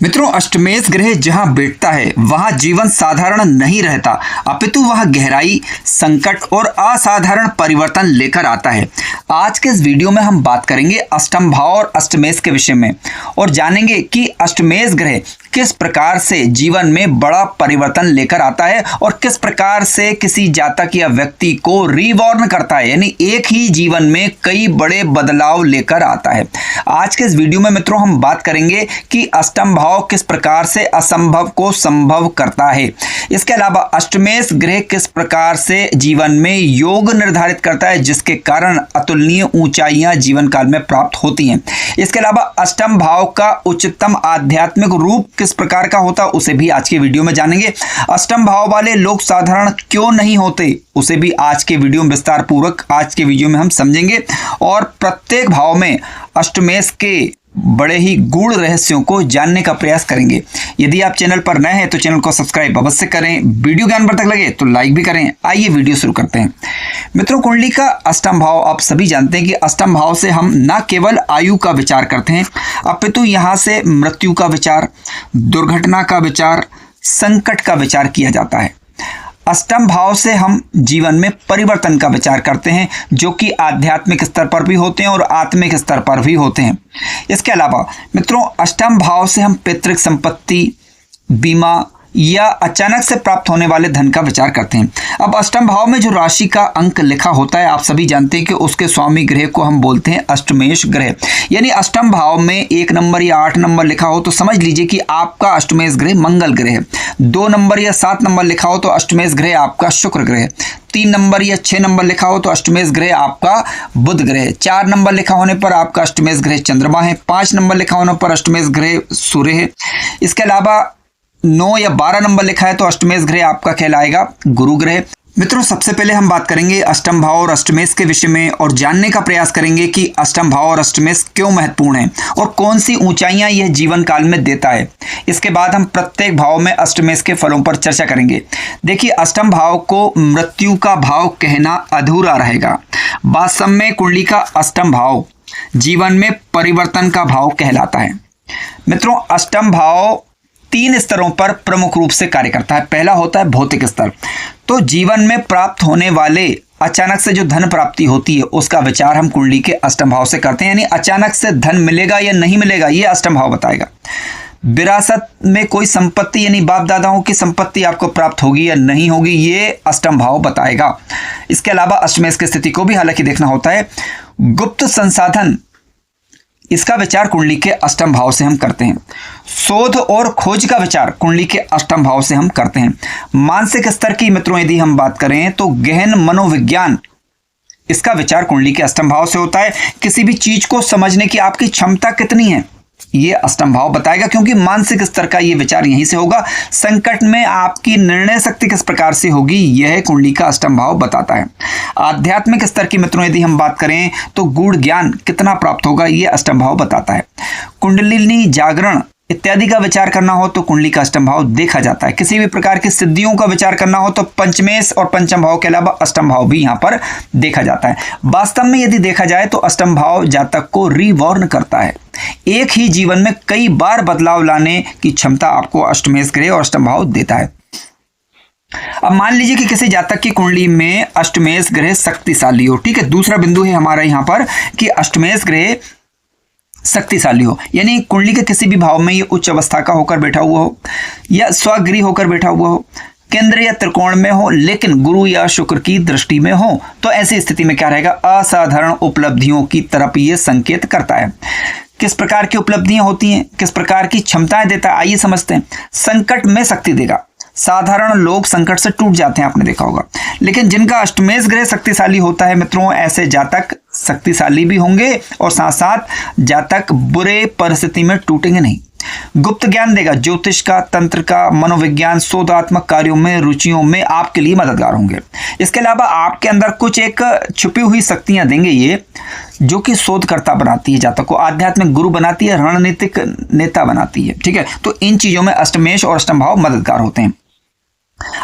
मित्रों, अष्टमेश ग्रह जहां बैठता है वहां जीवन साधारण नहीं रहता, अपितु वह गहराई, संकट और असाधारण परिवर्तन लेकर आता है। आज के इस वीडियो में हम बात करेंगे अष्टम भाव और अष्टमेश के विषय में और जानेंगे कि अष्टमेश ग्रह किस प्रकार से जीवन में बड़ा परिवर्तन लेकर आता है और किस प्रकार से किसी जातक या व्यक्ति को रीबॉर्न करता है, यानी एक ही जीवन में कई बड़े बदलाव लेकर आता है। आज के इस वीडियो में मित्रों हम बात करेंगे कि अष्टम भाव किस प्रकार से असंभव को संभव करता है। इसके अलावा अष्टमेश ग्रह किस प्रकार से जीवन में योग निर्धारित करता है, जिसके कारण अतुलनीय ऊंचाइयां जीवन काल में प्राप्त होती हैं। इसके अलावा अष्टम भाव का उच्चतम आध्यात्मिक रूप किस प्रकार का होता है उसे भी आज के वीडियो में जानेंगे। अष्टम भाव वाले लोग साधारण क्यों नहीं होते उसे भी आज के वीडियो में विस्तार पूर्वक आज के वीडियो में हम समझेंगे और प्रत्येक भाव में अष्टमेश के बड़े ही गूढ़ रहस्यों को जानने का प्रयास करेंगे। यदि आप चैनल पर नए हैं तो चैनल को सब्सक्राइब अवश्य करें, वीडियो ज्ञानवर्धक लगे तो लाइक भी करें। आइए वीडियो शुरू करते हैं। मित्रों, कुंडली का अष्टम भाव आप सभी जानते हैं कि अष्टम भाव से हम न केवल आयु का विचार करते हैं, अपितु यहाँ से मृत्यु का विचार, दुर्घटना का विचार, संकट का विचार किया जाता है। अष्टम भाव से हम जीवन में परिवर्तन का विचार करते हैं, जो कि आध्यात्मिक स्तर पर भी होते हैं और आत्मिक स्तर पर भी होते हैं। इसके अलावा मित्रों, अष्टम भाव से हम पैतृक संपत्ति, बीमा या अचानक से प्राप्त होने वाले धन का विचार करते हैं। अब अष्टम भाव में जो राशि का अंक लिखा होता है, आप सभी जानते हैं कि उसके स्वामी ग्रह को हम बोलते हैं अष्टमेश ग्रह। यानी अष्टम भाव में 1 नंबर या 8 नंबर लिखा हो तो समझ लीजिए कि आपका अष्टमेश ग्रह मंगल ग्रह है। 2 नंबर या 7 नंबर लिखा हो तो अष्टमेश ग्रह आपका शुक्र ग्रह है। 3 नंबर या 6 नंबर लिखा हो तो अष्टमेश ग्रह आपका बुध ग्रह है। 4 नंबर लिखा होने पर आपका अष्टमेश ग्रह चंद्रमा है। 5 नंबर लिखा होने पर अष्टमेश ग्रह सूर्य है। इसके अलावा 9 या 12 नंबर लिखा है तो अष्टमेश ग्रह आपका कहलाएगा गुरु ग्रह। मित्रों, सबसे पहले हम बात करेंगे अष्टम भाव और अष्टमेश के विषय में और जानने का प्रयास करेंगे कि अष्टम भाव और अष्टमेश क्यों महत्वपूर्ण है और कौन सी ऊंचाइयां यह जीवन काल में देता है। इसके बाद हम प्रत्येक भाव में अष्टमेश के फलों पर चर्चा करेंगे। देखिए, अष्टम भाव को मृत्यु का भाव कहना अधूरा रहेगा। वास्तव में कुंडली का अष्टम भाव जीवन में परिवर्तन का भाव कहलाता है। मित्रों, अष्टम भाव 3 स्तरों पर प्रमुख रूप से कार्य करता है। पहला होता है भौतिक स्तर। तो जीवन में प्राप्त होने वाले अचानक से जो धन प्राप्ति होती है उसका विचार हम कुंडली के अष्टम भाव से करते हैं, यानी अचानक से धन मिलेगा या नहीं मिलेगा ये अष्टम भाव बताएगा। विरासत में कोई संपत्ति यानी बाप दादाओं की संपत्ति आपको प्राप्त होगी या नहीं होगी ये अष्टम भाव बताएगा। इसके अलावा अष्टमेश की स्थिति को भी हालांकि देखना होता है। गुप्त संसाधन, इसका विचार कुंडली के अष्टम भाव से हम करते हैं। शोध और खोज का विचार कुंडली के अष्टम भाव से हम करते हैं। मानसिक स्तर की मित्रों यदि हम बात करें तो गहन मनोविज्ञान, इसका विचार कुंडली के अष्टम भाव से होता है। किसी भी चीज को समझने की आपकी क्षमता कितनी है ये अष्टम भाव बताएगा, क्योंकि मानसिक स्तर का ये विचार यहीं से होगा। संकट में आपकी निर्णय शक्ति किस प्रकार से होगी यह कुंडली का अष्टम भाव बताता है। आध्यात्मिक स्तर की मित्रों यदि हम बात करें तो गूढ़ ज्ञान कितना प्राप्त होगा ये अष्टम भाव बताता है। कुंडलिनी जागरण इत्यादि का विचार करना हो तो कुंडली का अष्टम भाव देखा जाता है। किसी भी प्रकार की सिद्धियों का विचार करना हो तो पंचमेश और पंचम भाव के अलावा अष्टम भाव भी यहाँ पर देखा जाता है। वास्तव में यदि देखा जाए तो अष्टम भाव जातक को रिवॉर्न करता है। एक ही जीवन में कई बार बदलाव लाने की क्षमता आपको अष्टमेश ग्रह और अष्टम भाव देता है। अब मान लीजिए कि किसी जातक की कुंडली में अष्टमेश ग्रह शक्तिशाली हो। ठीक है, दूसरा बिंदु है हमारा यहाँ पर कि अष्टमेश ग्रह शक्तिशाली हो, यानी कुंडली के किसी भी भाव में ये उच्च अवस्था का होकर बैठा हुआ हो या स्वगृह होकर बैठा हुआ हो, केंद्र या त्रिकोण में हो, लेकिन गुरु या शुक्र की दृष्टि में हो, तो ऐसी स्थिति में क्या रहेगा, असाधारण उपलब्धियों की तरफ ये संकेत करता है। किस प्रकार की उपलब्धियां होती हैं, किस प्रकार की क्षमताएं देता है, आइए समझते हैं। संकट में शक्ति देगा। साधारण लोग संकट से टूट जाते हैं, आपने देखा होगा, लेकिन जिनका अष्टमेश ग्रह शक्तिशाली होता है मित्रों, ऐसे जातक शक्तिशाली भी होंगे और साथ साथ जातक बुरे परिस्थिति में टूटेंगे नहीं। गुप्त ज्ञान देगा, ज्योतिष का, तंत्र का, मनोविज्ञान, शोधात्मक कार्यों में, रुचियों में आपके लिए मददगार होंगे। इसके अलावा आपके अंदर कुछ एक छुपी हुई शक्तियां देंगे ये, जो कि शोधकर्ता बनाती है, जातक को आध्यात्मिक गुरु बनाती है, रणनीतिक नेता बनाती है। ठीक है, तो इन चीजों में अष्टमेश और अष्टम भाव मददगार होते हैं।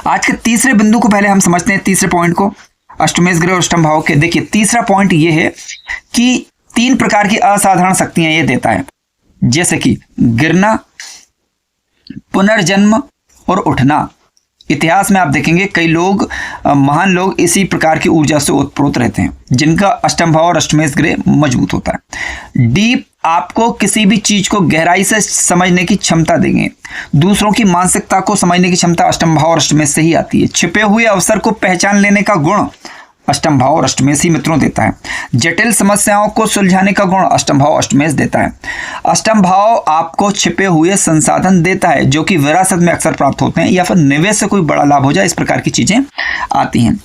आज के तीसरे बिंदु को पहले हम समझते हैं, तीसरे पॉइंट को, अष्टमेश ग्रह और अष्टम भाव के। देखिए, तीसरा पॉइंट ये है कि 3 प्रकार की असाधारण शक्तियां ये देता है, जैसे कि गिरना, पुनर्जन्म और उठना। इतिहास में आप देखेंगे कई लोग, महान लोग इसी प्रकार की ऊर्जा से ओतप्रोत रहते हैं जिनका अष्टम भाव और अष्टमेश ग्रह मजबूत होता है। डीप आपको किसी भी चीज को गहराई से समझने की क्षमता देंगे। दूसरों की मानसिकता को समझने की क्षमता अष्टम भाव और अष्टमेश से ही आती है। छिपे हुए अवसर को पहचान लेने का गुण अष्टम भाव और अष्टमेश ही मित्रों देता है। जटिल समस्याओं को सुलझाने का गुण अष्टम भाव अष्टमेश देता है। अष्टम भाव आपको छिपे हुए संसाधन देता है जो कि विरासत में अक्सर प्राप्त होते हैं या फिर निवेश से कोई बड़ा लाभ हो जाए, इस प्रकार की चीजें आती हैं।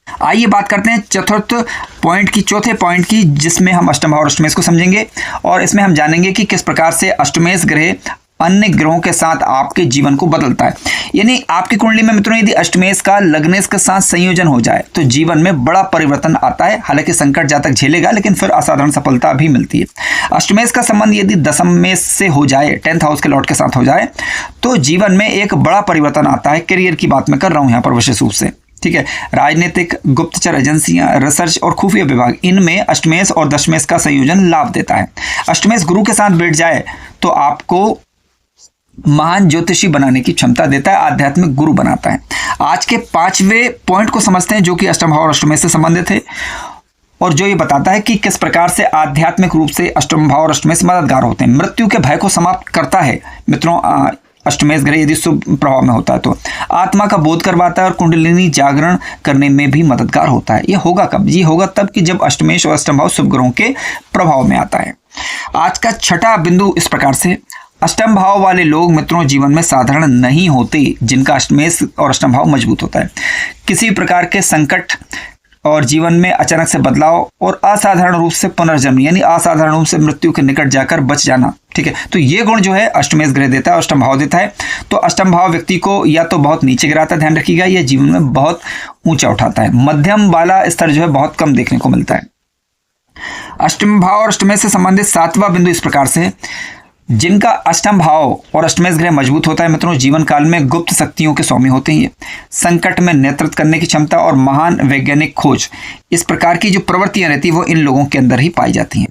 आइए बात करते हैं चौथे पॉइंट की, जिसमें हम अष्टम भाव और अष्टमेश को समझेंगे और इसमें हम जानेंगे कि किस प्रकार से अष्टमेश ग्रह अन्य ग्रहों के साथ आपके जीवन को बदलता है। यानी आपकी कुंडली में मित्रों यदि अष्टमेश का लग्नेश के साथ संयोजन हो जाए तो जीवन में बड़ा परिवर्तन आता है। हालांकि संकट जातक झेलेगा लेकिन फिर असाधारण सफलता भी मिलती है। अष्टमेश का संबंध यदि दशमेश से हो जाए, 10th हाउस के लॉर्ड के साथ हो जाए, तो जीवन में एक बड़ा परिवर्तन आता है। करियर की बात मैं कर रहा हूं यहाँ पर विशेष रूप से, ठीक है। राजनीतिक, गुप्तचर एजेंसियां, रिसर्च और खुफिया विभाग, इनमें अष्टमेश और दशमेश का संयोजन लाभ देता है। अष्टमेश गुरु के साथ बैठ जाए तो आपको महान ज्योतिषी बनाने की क्षमता देता है, आध्यात्मिक गुरु बनाता है। आज के 5वें पॉइंट को समझते हैं जो कि अष्टम भाव और अष्टमेश से संबंधित है और जो ये बताता है कि किस प्रकार से आध्यात्मिक रूप से अष्टम भाव और अष्टमेश मददगार होते हैं। मृत्यु के भय को समाप्त करता है मित्रों अष्टमेश ग्रह यदि शुभ प्रभाव में होता है तो। आत्मा का बोध करवाता है और कुंडलिनी जागरण करने में भी मददगार होता है। ये होगा कब? ये होगा तब कि जब अष्टमेश और अष्टम भाव शुभ ग्रहों के प्रभाव में आता है। आज का छठा बिंदु इस प्रकार से, अष्टम भाव वाले लोग मित्रों जीवन में साधारण नहीं होते जिनका अष्टमेश और अष्टम भाव मजबूत होता है। किसी प्रकार के संकट और जीवन में अचानक से बदलाव और असाधारण रूप से पुनर्जन्म, यानी असाधारण रूप से मृत्यु के निकट जाकर बच जाना, ठीक है। तो ये गुण जो है अष्टमेश ग्रह देता है, अष्टम भाव देता है। तो अष्टम भाव व्यक्ति को या तो बहुत नीचे गिराता है, ध्यान रखिएगा, या जीवन में बहुत ऊंचा उठाता है। मध्यम वाला स्तर जो है बहुत कम देखने को मिलता है। अष्टम भाव और अष्टमेश से संबंधित 7वां बिंदु इस प्रकार से, जिनका अष्टम भाव और अष्टमेश ग्रह मजबूत होता है मित्रों जीवन काल में गुप्त शक्तियों के स्वामी होते हैं। संकट में नेतृत्व करने की क्षमता और महान वैज्ञानिक खोज, इस प्रकार की जो प्रवृत्तियां रहती है वो इन लोगों के अंदर ही पाई जाती हैं।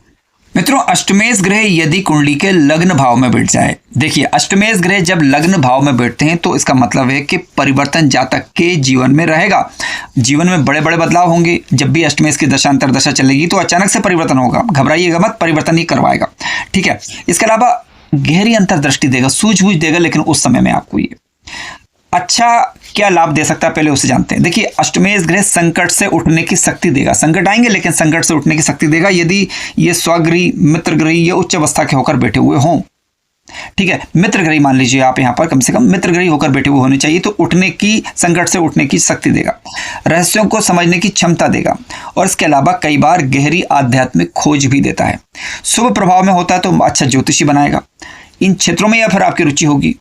मित्रों अष्टमेश ग्रह यदि कुंडली के लग्न भाव में बैठ जाए, देखिए अष्टमेश ग्रह जब लग्न भाव में बैठते हैं तो इसका मतलब है कि परिवर्तन जातक के जीवन में रहेगा। जीवन में बड़े बड़े बदलाव होंगे। जब भी अष्टमेश की दशा अंतर्दशा चलेगी तो अचानक से परिवर्तन होगा, घबराइएगा मत, परिवर्तन ही करवाएगा, ठीक है। इसके अलावा गहरी अंतर्दृष्टि देगा, सूझबूझ देगा, लेकिन उस समय में आपको ये अच्छा क्या लाभ दे सकता है पहले उसे जानते हैं। देखिए अष्टमेश ग्रह संकट से उठने की शक्ति देगा। संकट आएंगे लेकिन संकट से उठने की शक्ति देगा यदि ये स्वगृही, मित्र गृही या उच्च अवस्था के होकर बैठे हुए हों, ठीक है। मित्र गृही मान लीजिए आप, यहाँ पर कम से कम मित्र गृही होकर बैठे हुए होने चाहिए, तो उठने की, संकट से उठने की शक्ति देगा, रहस्यों को समझने की क्षमता देगा और इसके अलावा कई बार गहरी आध्यात्मिक खोज भी देता है। शुभ प्रभाव में होता है तो अच्छा ज्योतिषी बनाएगा, इन क्षेत्रों में या फिर आपकी रुचि होगी।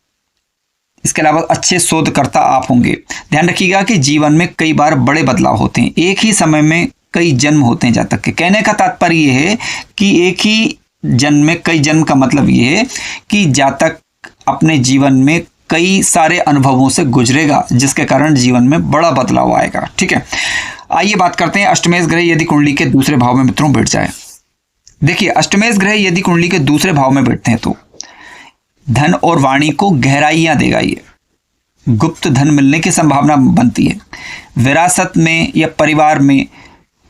इसके अलावा अच्छे शोधकर्ता आप होंगे। ध्यान रखिएगा कि जीवन में कई बार बड़े बदलाव होते हैं, एक ही समय में कई जन्म होते हैं जातक के। कहने का तात्पर्य यह है कि एक ही जन्म में कई जन्म का मतलब ये है कि जातक अपने जीवन में कई सारे अनुभवों से गुजरेगा जिसके कारण जीवन में बड़ा बदलाव आएगा, ठीक है। आइए बात करते हैं अष्टमेश ग्रह यदि कुंडली के दूसरे भाव में मित्रों बैठ जाए। देखिए अष्टमेश ग्रह यदि कुंडली के दूसरे भाव में बैठते हैं तो धन और वाणी को गहराइयां देगा। ये गुप्त धन मिलने की संभावना बनती है। विरासत में या परिवार में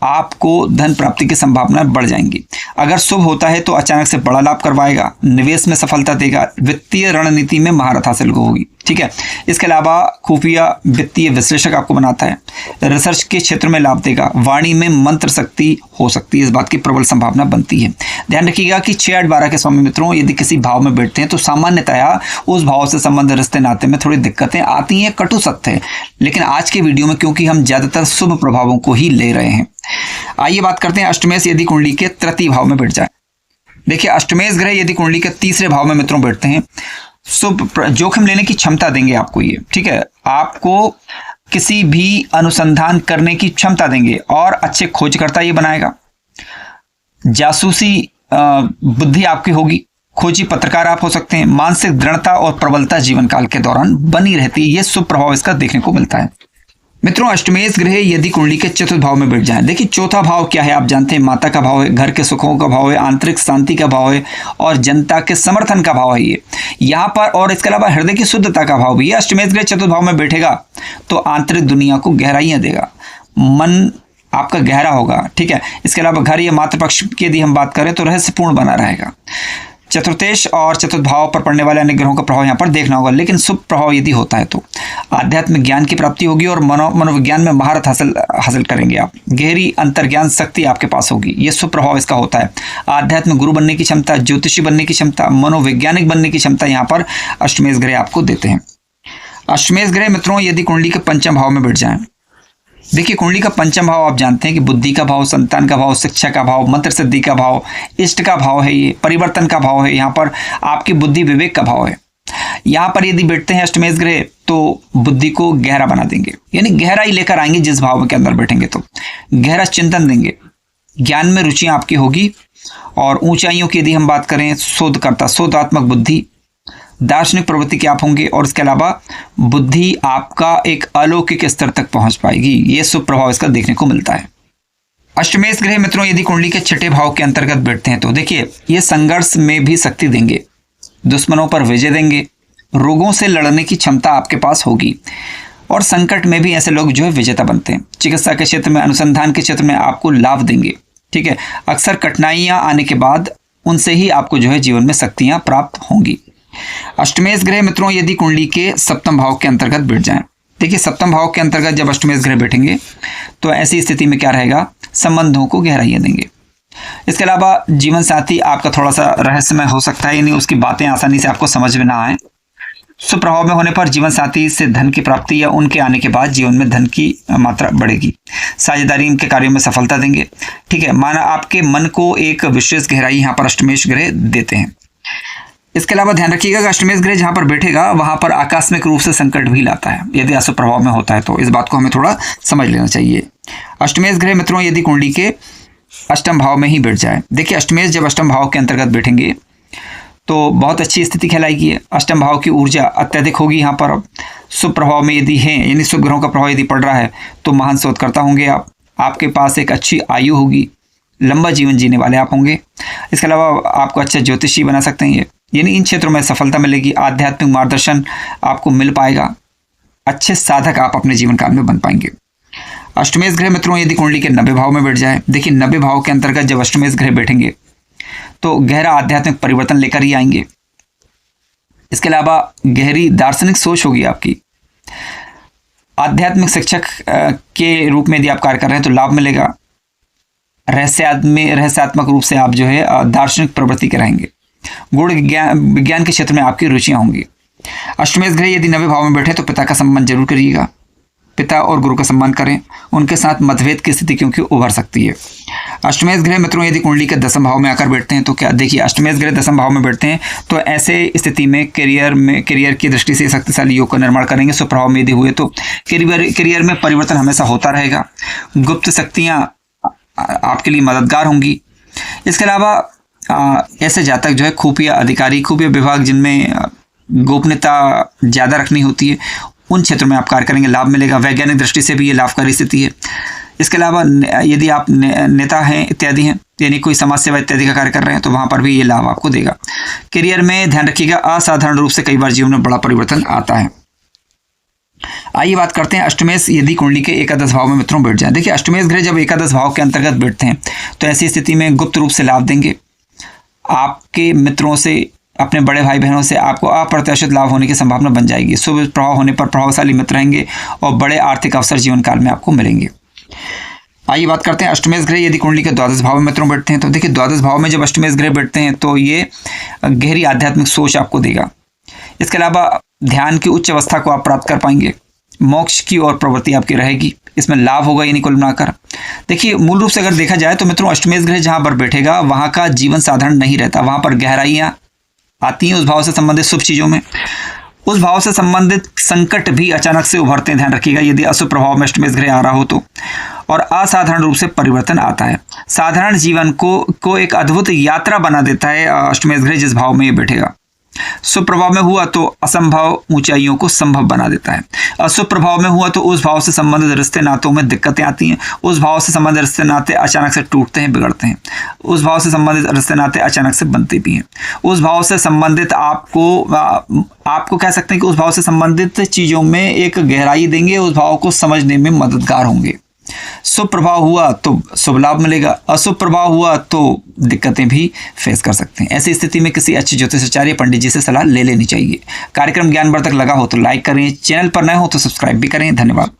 आपको धन प्राप्ति की संभावना बढ़ जाएंगी। अगर शुभ होता है तो अचानक से बड़ा लाभ करवाएगा, निवेश में सफलता देगा, वित्तीय रणनीति में महारत हासिल होगी, ठीक है। इसके अलावा खुफिया वित्तीय विश्लेषक आपको बनाता है, रिसर्च के क्षेत्र में लाभ देगा, वाणी में मंत्र शक्ति हो सकती है, इस बात की प्रबल संभावना बनती है। ध्यान रखिएगा कि 6, 8, 12 के स्वामी मित्रों यदि किसी भाव में बैठते हैं तो सामान्यतया उस भाव से संबंध रिश्ते नाते में थोड़ी दिक्कतें आती हैं, कटु सत्य है। लेकिन आज के वीडियो में क्योंकि हम ज्यादातर शुभ प्रभावों को ही ले रहे हैं, आइए बात करते हैं अष्टमेश यदि कुंडली के तृतीय भाव में बैठ जाए। देखिए अष्टमेश ग्रह यदि कुंडली के तीसरे भाव में मित्रों बैठते हैं, शुभ जोखिम लेने की क्षमता देंगे आपको ये, ठीक है। आपको किसी भी अनुसंधान करने की क्षमता देंगे और अच्छे खोजकर्ता ये बनाएगा। जासूसी बुद्धि आपकी होगी, खोजी पत्रकार आप हो सकते हैं। मानसिक दृढ़ता और प्रबलता जीवन काल के दौरान बनी रहती है, ये शुभ प्रभाव इसका देखने को मिलता है। मित्रों, अष्टमेश ग्रह यदि कुंडली के चतुर्थ भाव में बैठ जाए, देखिए चौथा भाव क्या है, आप जानते हैं माता का भाव है, घर के सुखों का भाव है, आंतरिक शांति का भाव है और जनता के समर्थन का भाव है ये यहाँ पर। और इसके अलावा हृदय की शुद्धता का भाव भी है। अष्टमेश ग्रह चतुर्थ भाव में बैठेगा तो आंतरिक दुनिया को गहराइयां देगा, मन आपका गहरा होगा। ठीक है, इसके अलावा घर या मातृपक्ष की यदि हम बात करें तो रहस्यपूर्ण बना रहेगा। चतुर्थेश और चतुर्थ भाव पर पड़ने वाले अन्य ग्रहों का प्रभाव यहाँ पर देखना होगा, लेकिन शुभ प्रभाव यदि होता है तो आध्यात्मिक ज्ञान की प्राप्ति होगी और मनोविज्ञान में महारत हासिल करेंगे आप। गहरी अंतर्ज्ञान शक्ति आपके पास होगी, ये शुभ प्रभाव इसका होता है। आध्यात्मिक गुरु बनने की क्षमता, ज्योतिषी बनने की क्षमता, मनोवैज्ञानिक बनने की क्षमता यहाँ पर अष्टमेश ग्रह आपको देते हैं। अष्टमेश ग्रह मित्रों यदि कुंडली के पंचम भाव में बैठ जाए, देखिए कुंडली का पंचम भाव आप जानते हैं कि बुद्धि का भाव, संतान का भाव, शिक्षा का भाव, मंत्र सिद्धि का भाव, इष्ट का भाव है, ये परिवर्तन का भाव है, यहाँ पर आपकी बुद्धि विवेक का भाव है। यहाँ पर यदि बैठते हैं अष्टमेश ग्रह तो बुद्धि को गहरा बना देंगे, यानी गहराई लेकर आएंगे। जिस भाव के अंदर बैठेंगे तो गहरा चिंतन देंगे, ज्ञान में रुचियां आपकी होगी और ऊंचाइयों की यदि हम बात करें, शोधकर्ता, शोधात्मक बुद्धि, दार्शनिक प्रवृत्ति के आप होंगे और इसके अलावा बुद्धि आपका एक अलौकिक स्तर तक पहुंच पाएगी। ये शुभ प्रभाव इसका देखने को मिलता है। अष्टमेश ग्रह मित्रों यदि कुंडली के छठे भाव के अंतर्गत बैठते हैं तो देखिए ये संघर्ष में भी शक्ति देंगे, दुश्मनों पर विजय देंगे, रोगों से लड़ने की क्षमता आपके पास होगी और संकट में भी ऐसे लोग जो है विजेता बनते हैं। चिकित्सा के क्षेत्र में, अनुसंधान के क्षेत्र में आपको लाभ देंगे। ठीक है, अक्सर कठिनाइयां आने के बाद उनसे ही आपको जो है जीवन में शक्तियां प्राप्त होंगी। अष्टमेश ग्रह मित्रों यदि कुंडली के सप्तम भाव के अंतर्गत बैठ जाएं, देखिए सप्तम भाव के अंतर्गत जब अष्टमेश ग्रह बैठेंगे तो ऐसी स्थिति में क्या रहेगा, संबंधों को गहराइयां देंगे। इसके अलावा जीवन साथी आपका थोड़ा सा रहस्यमय हो सकता है, यानी उसकी बातें आसानी से आपको समझ में ना आए। सुप्रभाव में होने पर जीवन साथी से धन की प्राप्ति या उनके आने के बाद जीवन में धन की मात्रा बढ़ेगी। साझेदारी के कार्यों में सफलता देंगे। ठीक है, माना आपके मन को एक विशेष गहराई यहाँ पर अष्टमेश ग्रह देते हैं। इसके अलावा ध्यान रखिएगा कि अष्टमेश ग्रह जहां पर बैठेगा वहां पर आकस्मिक रूप से संकट भी लाता है, यदि अशुभ प्रभाव में होता है तो इस बात को हमें थोड़ा समझ लेना चाहिए। अष्टमेश ग्रह मित्रों यदि कुंडली के अष्टम भाव में ही बैठ जाए, देखिए अष्टमेश जब अष्टम भाव के अंतर्गत बैठेंगे तो बहुत अच्छी स्थिति कहलाएगी। अष्टम भाव की ऊर्जा अत्यधिक होगी। यहाँ पर शुभ प्रभाव में यदि है, यानी शुभ ग्रहों का प्रभाव यदि पड़ रहा है तो महान शोधकर्ता होंगे आप, आपके पास एक अच्छी आयु होगी, लंबा जीवन जीने वाले आप होंगे। इसके अलावा आपको अच्छा ज्योतिषी बना सकते हैं, यानी इन क्षेत्रों में सफलता मिलेगी। आध्यात्मिक मार्गदर्शन आपको मिल पाएगा, अच्छे साधक आप अपने जीवन काल में बन पाएंगे। अष्टमेश ग्रह मित्रों यदि कुंडली के 90 भाव में बैठ जाए, देखिए 90 भाव के अंतर्गत जब अष्टमेश ग्रह बैठेंगे तो गहरा आध्यात्मिक परिवर्तन लेकर ही आएंगे। इसके अलावा गहरी दार्शनिक सोच होगी आपकी। आध्यात्मिक शिक्षक के रूप में यदि आप कार्य कर रहे हैं तो लाभ मिलेगा। रहस्यात्मक रूप से आप जो है दार्शनिक प्रवृत्ति के रहेंगे। गुण विज्ञान के क्षेत्र में आपकी रुचियां होंगी। अष्टमेश ग्रह यदि 90 भाव में बैठे तो पिता का सम्मान जरूर करिएगा, पिता और गुरु का सम्मान करें, उनके साथ मतभेद की स्थिति क्योंकि उभर सकती है। अष्टमेश ग्रह मित्रों यदि कुंडली के 10वें भाव में आकर बैठते हैं तो क्या, देखिए अष्टमेश ग्रह 10वें भाव में बैठते हैं तो ऐसे स्थिति में करियर की दृष्टि से शक्तिशाली योग का निर्माण करेंगे। स्वप्रभाव में यदि हुए तो करियर में परिवर्तन हमेशा होता रहेगा। गुप्त शक्तियाँ आपके लिए मददगार होंगी। इसके अलावा ऐसे जातक जो है खुफिया अधिकारी, खुफिया विभाग जिनमें गोपनीयता ज़्यादा रखनी होती है, उन क्षेत्रों में आप कार्य करेंगे, लाभ मिलेगा। वैज्ञानिक दृष्टि से भी ये लाभकारी स्थिति है। इसके अलावा यदि आप नेता हैं इत्यादि हैं, यानी कोई समाज सेवा इत्यादि का कार्य कर रहे हैं तो वहाँ पर भी ये लाभ आपको देगा। करियर में ध्यान रखिएगा, असाधारण रूप से कई बार जीवन में बड़ा परिवर्तन आता है। आइए बात करते हैं अष्टमेश यदि कुंडली के एकादश भाव में मित्रों बैठ जाए। देखिए अष्टमेश ग्रह जब एकादश भाव के अंतर्गत बैठते हैं तो ऐसी स्थिति में गुप्त रूप से लाभ देंगे। आपके मित्रों से, अपने बड़े भाई बहनों से आपको अप्रत्याशित लाभ होने की संभावना बन जाएगी। शुभ प्रभाव होने पर प्रभावशाली मित्र रहेंगे और बड़े आर्थिक अवसर जीवन काल में आपको मिलेंगे। आइए बात करते हैं अष्टमेश ग्रह यदि कुंडली के द्वादश भाव में मित्रों बैठते हैं तो देखिए द्वादश भाव में जब अष्टमेश ग्रह बैठते हैं तो ये गहरी आध्यात्मिक सोच आपको देगा। इसके अलावा ध्यान की उच्च अवस्था को आप प्राप्त कर पाएंगे। मोक्ष की ओर प्रवृत्ति आपकी रहेगी, इसमें लाभ होगा। यानी कुल मिलाकर देखिए मूल रूप से अगर देखा जाए तो मित्रों अष्टमेश ग्रह जहाँ पर बैठेगा वहाँ का जीवन साधारण नहीं रहता, वहाँ पर गहराइयाँ आती हैं उस भाव से संबंधित शुभ चीज़ों में। उस भाव से संबंधित संकट भी अचानक से उभरते हैं। ध्यान रखिएगा यदि अशुभ प्रभाव में अष्टमेश ग्रह आ रहा हो तो, और असाधारण रूप से परिवर्तन आता है। साधारण जीवन को एक अद्भुत यात्रा बना देता है अष्टमेश ग्रह जिस भाव में ये बैठेगा। शुभ प्रभाव में हुआ तो असंभव ऊंचाइयों को संभव बना देता है। अशुभ प्रभाव में हुआ तो उस भाव से संबंधित रिश्ते नातों में दिक्कतें आती हैं। उस भाव से संबंधित रिश्ते नाते अचानक से टूटते हैं, बिगड़ते हैं। उस भाव से संबंधित रिश्ते नाते अचानक से बनते भी हैं। उस भाव से संबंधित आपको कह सकते हैं कि उस भाव से संबंधित चीज़ों में एक गहराई देंगे, उस भाव को समझने में मददगार होंगे। शुभ प्रभाव हुआ तो शुभ लाभ मिलेगा, अशुभ प्रभाव हुआ तो दिक्कतें भी फेस कर सकते हैं। ऐसी स्थिति में किसी अच्छे ज्योतिषाचार्य पंडित जी से सलाह ले लेनी चाहिए। कार्यक्रम ज्ञानवर्धक लगा हो तो लाइक करें, चैनल पर नए हो तो सब्सक्राइब भी करें। धन्यवाद।